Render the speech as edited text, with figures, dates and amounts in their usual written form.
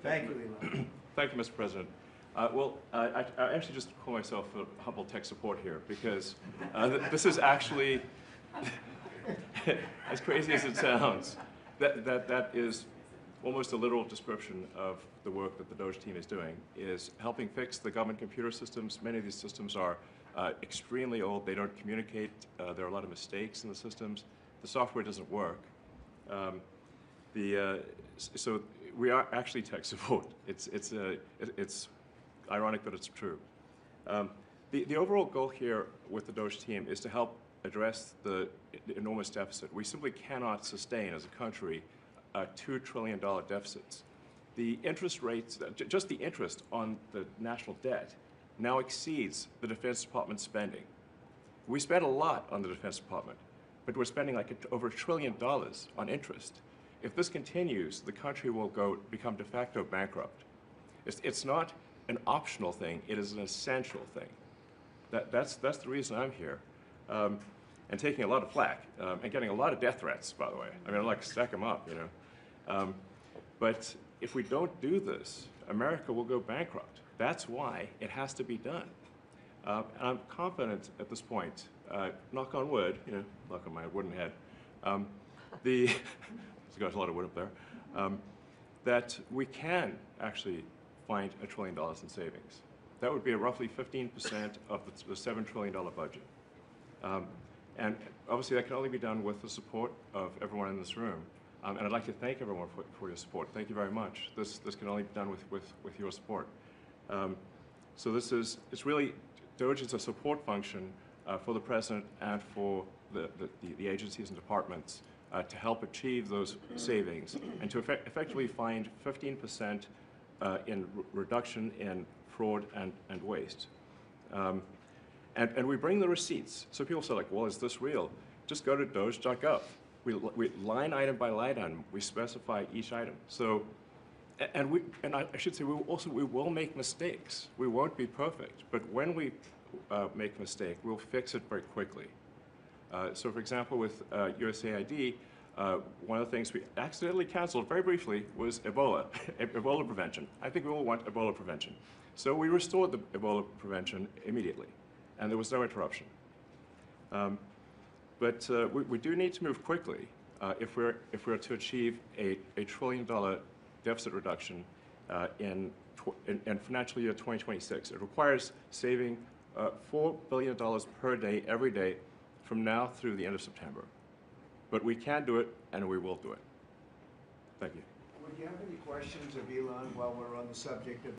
Thank you, Elon. Thank you, Mr. President. I actually just call myself a humble tech support here because this is actually, as crazy as it sounds, that is almost a literal description of the work that the Doge team is doing, is helping fix the government computer systems. Many of these systems are extremely old. They don't communicate. There are a lot of mistakes in the systems. The software doesn't work. So we are actually tech support. It's ironic, but it's true. The overall goal here with the Doge team is to help address the enormous deficit. We simply cannot sustain, as a country, $2 trillion deficits. The interest rates, just the interest on the national debt, now exceeds the Defense Department spending. We spend a lot on the Defense Department, but we're spending like over $1 trillion on interest. If this continues, the country will become de facto bankrupt. It's not an optional thing, it is an essential thing. That's the reason I'm here. And taking a lot of flack, and getting a lot of death threats, by the way. I mean, I like to stack them up, you know. But if we don't do this, America will go bankrupt. That's why it has to be done. And I'm confident at this point, knock on wood, you know, knock on my wooden head, there's got a lot of wood up there, that we can actually find $1 trillion in savings. That would be roughly 15% of the $7 trillion budget. And obviously that can only be done with the support of everyone in this room. And I'd like to thank everyone for your support. Thank you very much. This can only be done with your support. So it's really, Doge is a support function for the President and for the agencies and departments to help achieve those savings and to effectively find 15% in reduction in fraud and waste. And we bring the receipts. So people say, like, well, is this real? Just go to doge.gov. We line item by line item, we specify each item. So, and I should say, we will make mistakes. We won't be perfect, but when we make a mistake, we'll fix it very quickly. So for example, with USAID, one of the things we accidentally canceled very briefly was Ebola, Ebola prevention. I think we all want Ebola prevention. So we restored the Ebola prevention immediately, and there was no interruption. But we do need to move quickly if we're to achieve a $1 trillion deficit reduction in financial year 2026. It requires saving $4 billion per day, every day, from now through the end of September. But we can do it, and we will do it. Thank you. Would you have any questions of Elon while we're on the subject of